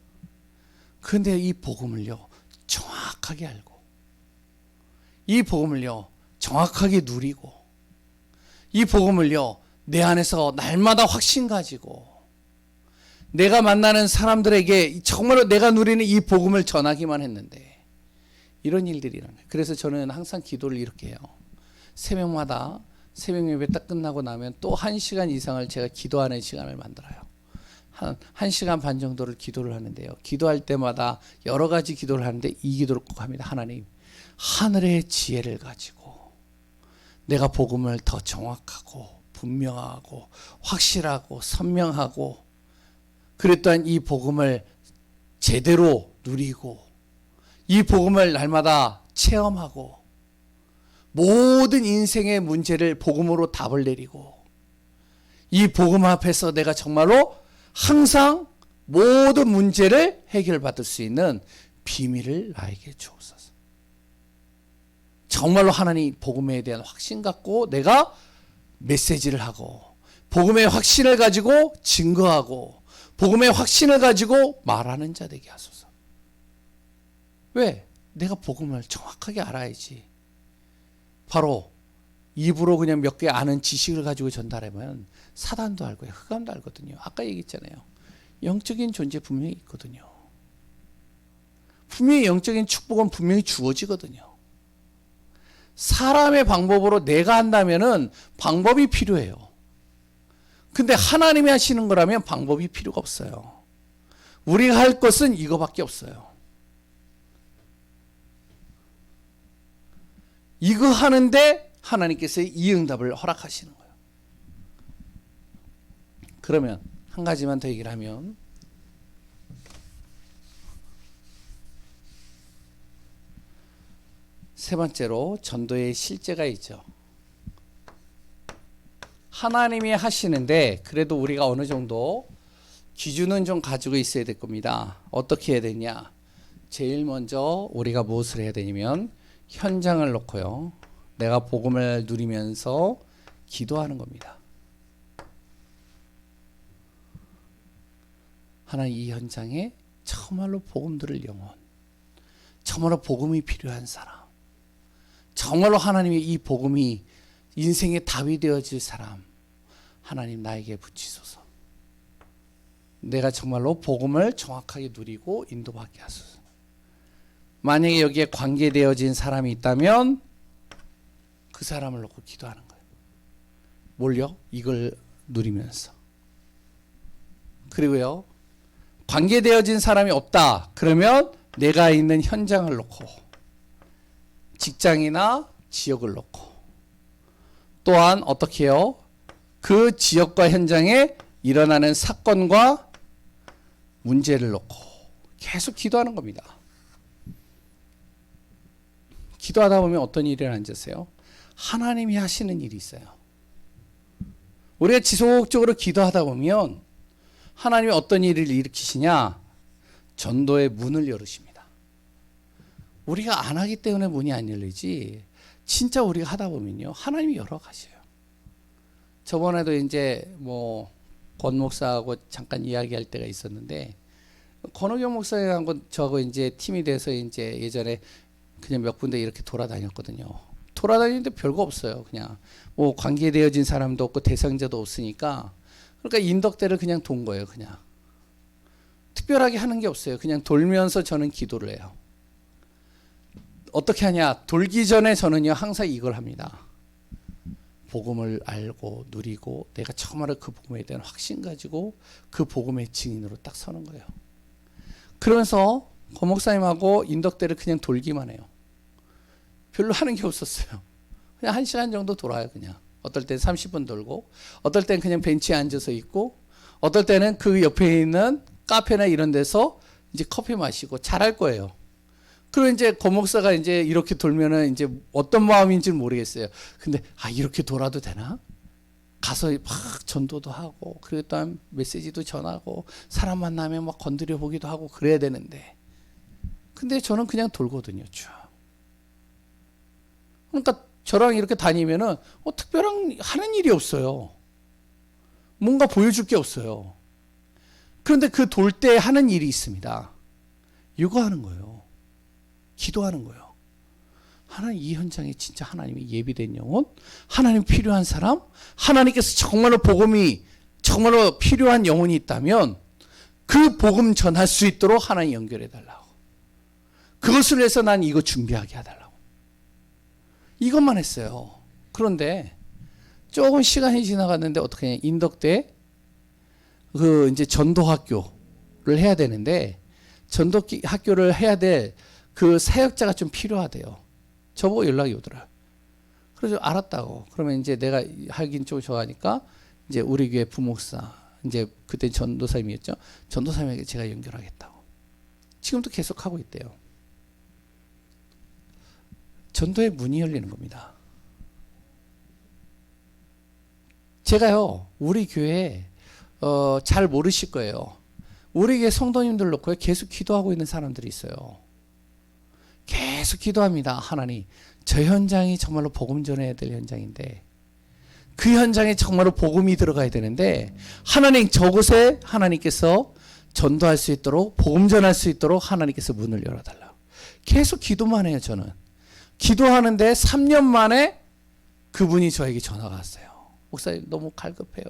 그런데 이 복음을요. 정확하게 알고 이 복음을요. 정확하게 누리고 이 복음을요. 내 안에서 날마다 확신 가지고 내가 만나는 사람들에게 정말로 내가 누리는 이 복음을 전하기만 했는데 이런 일들이 일어나요. 그래서 저는 항상 기도를 이렇게 해요. 새벽마다 새벽 예배 딱 끝나고 나면 또 1시간 이상을 제가 기도하는 시간을 만들어요. 한 1시간 반 정도를 기도를 하는데요. 기도할 때마다 여러 가지 기도를 하는데 이 기도를 꼭 합니다. 하나님, 하늘의 지혜를 가지고 내가 복음을 더 정확하고 분명하고 확실하고 선명하고 그랬던 이 복음을 제대로 누리고 이 복음을 날마다 체험하고 모든 인생의 문제를 복음으로 답을 내리고 이 복음 앞에서 내가 정말로 항상 모든 문제를 해결받을 수 있는 비밀을 나에게 주옵소서. 정말로 하나님 복음에 대한 확신 갖고 내가 메시지를 하고 복음의 확신을 가지고 증거하고 복음의 확신을 가지고 말하는 자 되게 하소서. 왜? 내가 복음을 정확하게 알아야지. 바로 입으로 그냥 몇 개 아는 지식을 가지고 전달하면 사단도 알고요, 흑암도 알거든요. 아까 얘기했잖아요. 영적인 존재 분명히 있거든요. 분명히 영적인 축복은 분명히 주어지거든요. 사람의 방법으로 내가 한다면은 방법이 필요해요. 근데 하나님이 하시는 거라면 방법이 필요가 없어요. 우리가 할 것은 이거밖에 없어요. 이거 하는데 하나님께서 이 응답을 허락하시는 거예요. 그러면 한 가지만 더 얘기를 하면, 세 번째로 전도의 실제가 있죠. 하나님이 하시는데 그래도 우리가 어느 정도 기준은 좀 가지고 있어야 될 겁니다. 어떻게 해야 되냐? 제일 먼저 우리가 무엇을 해야 되냐면 현장을 놓고요, 내가 복음을 누리면서 기도하는 겁니다. 하나님, 이 현장에 정말로 복음 들을 영혼, 정말로 복음이 필요한 사람, 정말로 하나님의 이 복음이 인생의 답이 되어질 사람, 하나님 나에게 붙이소서. 내가 정말로 복음을 정확하게 누리고 인도받게 하소서. 만약에 여기에 관계되어진 사람이 있다면 그 사람을 놓고 기도하는 거예요. 뭘요? 이걸 누리면서. 그리고요, 관계되어진 사람이 없다 그러면 내가 있는 현장을 놓고, 직장이나 지역을 놓고, 또한 어떻게 해요? 그 지역과 현장에 일어나는 사건과 문제를 놓고 계속 기도하는 겁니다. 기도하다 보면 어떤 일이 일어나는지 아세요? 하나님이 하시는 일이 있어요. 우리가 지속적으로 기도하다 보면 하나님이 어떤 일을 일으키시냐? 전도의 문을 열으십니다. 우리가 안 하기 때문에 문이 안 열리지, 진짜 우리가 하다 보면요, 하나님이 열어가셔요. 저번에도 이제 권 목사하고 잠깐 이야기할 때가 있었는데, 권호경 목사하고 저하고 이제 팀이 돼서 이제 예전에 그냥 몇 군데 이렇게 돌아다녔거든요. 돌아다니는데 별거 없어요. 그냥 관계되어진 사람도 없고 대상자도 없으니까, 그러니까 인덕대를 그냥 돈 거예요. 그냥 특별하게 하는 게 없어요. 그냥 돌면서 저는 기도를 해요. 어떻게 하냐? 돌기 전에 저는요 항상 이걸 합니다. 복음을 알고 누리고 내가 정말로 그 복음에 대한 확신 가지고 그 복음의 증인으로 딱 서는 거예요. 그러면서 권 목사님하고 인덕대를 그냥 돌기만 해요. 별로 하는 게 없었어요. 그냥 1시간 정도 돌아요. 그냥 어떨 땐 30분 돌고, 어떨 땐 그냥 벤치에 앉아서 있고, 어떨 때는 그 옆에 있는 카페나 이런 데서 이제 커피 마시고 잘할 거예요. 그리고 이제 권 목사가 이제 이렇게 돌면은 이제 어떤 마음인지는 모르겠어요. 근데 이렇게 돌아도 되나? 가서 막 전도도 하고, 그리고 또 메시지도 전하고, 사람 만나면 막 건드려 보기도 하고 그래야 되는데, 근데 저는 그냥 돌거든요. 쭉. 그러니까 저랑 이렇게 다니면은 특별한 하는 일이 없어요. 뭔가 보여줄 게 없어요. 그런데 그 돌 때 하는 일이 있습니다. 이거 하는 거예요. 기도하는 거예요. 하나님, 이 현장에 진짜 하나님이 예비된 영혼, 하나님 필요한 사람, 하나님께서 정말로 복음이 정말로 필요한 영혼이 있다면 그 복음 전할 수 있도록 하나님 연결해 달라고. 그것을 위해서 난 이거 준비하게 해달라고. 이것만 했어요. 그런데 조금 시간이 지나갔는데 어떻게 하냐? 인덕대 이제 전도학교를 해야 되는데, 전도학교를 해야 될 그 사역자가 좀 필요하대요. 저보고 연락이 오더라. 그래서 알았다고. 그러면 이제 내가 하긴 좀 좋아하니까 이제 우리 교회 부목사, 이제 그때 전도사님이었죠. 전도사님에게 제가 연결하겠다고. 지금도 계속 하고 있대요. 전도의 문이 열리는 겁니다. 제가요, 우리 교회에 잘 모르실 거예요. 우리 교회 성도님들 놓고 계속 기도하고 있는 사람들이 있어요. 계속 기도합니다. 하나님, 저 현장이 정말로 복음 전해야 될 현장인데, 그 현장에 정말로 복음이 들어가야 되는데, 하나님, 저곳에 하나님께서 전도할 수 있도록, 복음 전할 수 있도록 하나님께서 문을 열어달라고. 계속 기도만 해요. 저는 기도하는데 3년 만에 그분이 저에게 전화가 왔어요. 목사님 너무 갈급해요.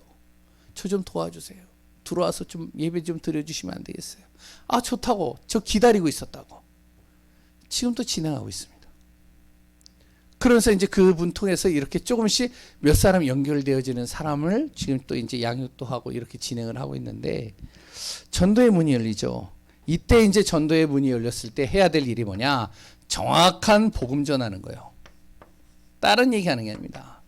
저 좀 도와주세요. 들어와서 좀 예배 좀 드려주시면 안 되겠어요? 아 좋다고. 저 기다리고 있었다고. 지금도 진행하고 있습니다. 그러면서 이제 그분 통해서 이렇게 조금씩 몇 사람 연결되어지는 사람을 지금 또 이제 양육도 하고 이렇게 진행을 하고 있는데, 전도의 문이 열리죠. 이때 이제 전도의 문이 열렸을 때 해야 될 일이 뭐냐? 정확한 복음 전하는 거예요. 다른 얘기하는 게 아닙니다.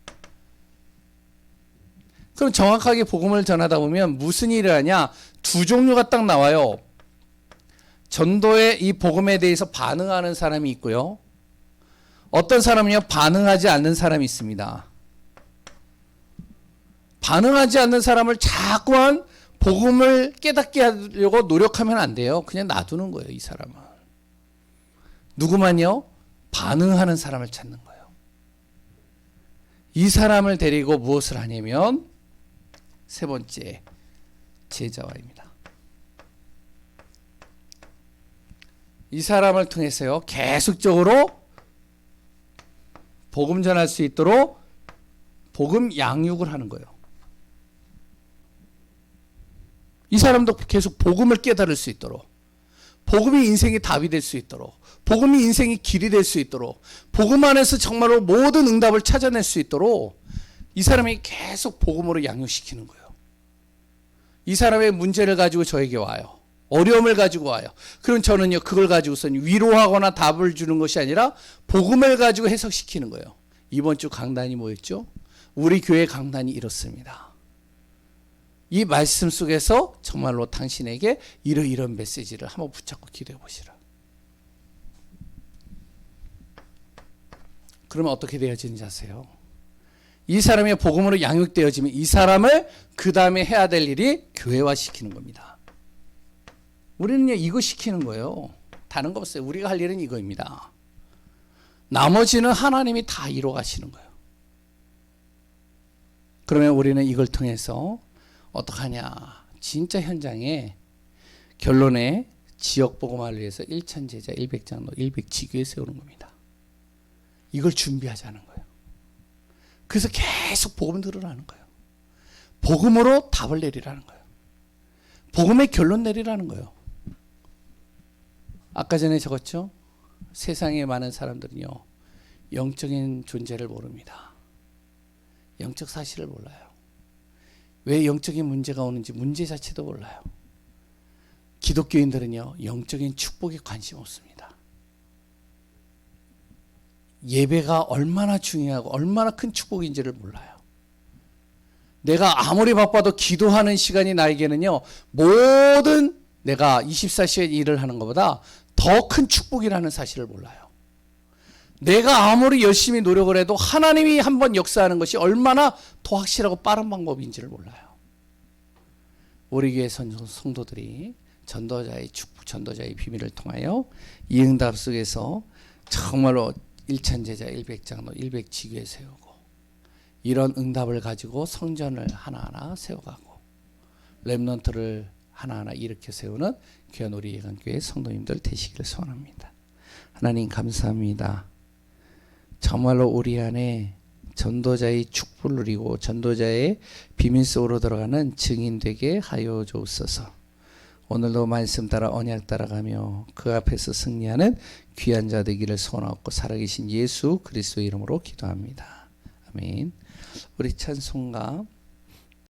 그럼 정확하게 복음을 전하다 보면 무슨 일을 하냐? 두 종류가 딱 나와요. 전도의 이 복음에 대해서 반응하는 사람이 있고요. 어떤 사람은요, 반응하지 않는 사람이 있습니다. 반응하지 않는 사람을 자꾸만 복음을 깨닫게 하려고 노력하면 안 돼요. 그냥 놔두는 거예요, 이 사람은. 누구만요? 반응하는 사람을 찾는 거예요. 이 사람을 데리고 무엇을 하냐면, 세 번째, 제자화입니다. 이 사람을 통해서요, 계속적으로 복음 전할 수 있도록 복음 양육을 하는 거예요. 이 사람도 계속 복음을 깨달을 수 있도록, 복음이 인생의 답이 될 수 있도록, 복음이 인생의 길이 될 수 있도록, 복음 안에서 정말로 모든 응답을 찾아낼 수 있도록 이 사람이 계속 복음으로 양육시키는 거예요. 이 사람의 문제를 가지고 저에게 와요. 어려움을 가지고 와요. 그럼 저는요, 그걸 가지고선 위로하거나 답을 주는 것이 아니라 복음을 가지고 해석시키는 거예요. 이번 주 강단이 뭐였죠? 우리 교회 강단이 이렇습니다. 이 말씀 속에서 정말로 당신에게 이런 메시지를 한번 붙잡고 기도해 보시라. 그러면 어떻게 되어지는지 아세요? 이 사람이 복음으로 양육되어지면 이 사람을 그 다음에 해야 될 일이 교회화시키는 겁니다. 우리는요, 이거 시키는 거예요. 다른 거 없어요. 우리가 할 일은 이거입니다. 나머지는 하나님이 다 이뤄 가시는 거예요. 그러면 우리는 이걸 통해서 어떡하냐? 진짜 현장에 결론에 지역 복음화를 위해서 1,000제자, 100장로, 100지교회 세우는 겁니다. 이걸 준비하자는 거예요. 그래서 계속 복음 들으라는 거예요. 복음으로 답을 내리라는 거예요. 복음의 결론 내리라는 거예요. 아까 전에 적었죠? 세상에 많은 사람들은요, 영적인 존재를 모릅니다. 영적 사실을 몰라요. 왜 영적인 문제가 오는지 문제 자체도 몰라요. 기독교인들은요, 영적인 축복에 관심 없습니다. 예배가 얼마나 중요하고 얼마나 큰 축복인지를 몰라요. 내가 아무리 바빠도 기도하는 시간이 나에게는요, 모든 내가 24시간 일을 하는 것보다 더 큰 축복이라는 사실을 몰라요. 내가 아무리 열심히 노력을 해도 하나님이 한번 역사하는 것이 얼마나 더 확실하고 빠른 방법인지를 몰라요. 우리 교회 성도들이 전도자의 축복, 전도자의 비밀을 통하여 이 응답 속에서 정말로 1,000제자, 100장로, 100지교회 세우고, 이런 응답을 가지고 성전을 하나하나 세워가고 렘넌트를 하나하나 일으켜 세우는 귀한 우리 예강교회 성도님들 되시기를 소원합니다. 하나님 감사합니다. 정말로 우리 안에 전도자의 축복을 누리고 전도자의 비밀 속으로 들어가는 증인 되게 하여 주옵소서. 오늘도 말씀 따라 언약 따라가며 그 앞에서 승리하는 귀한 자 되기를 소원하고 살아계신 예수 그리스도의 이름으로 기도합니다. 아멘. 우리 찬송가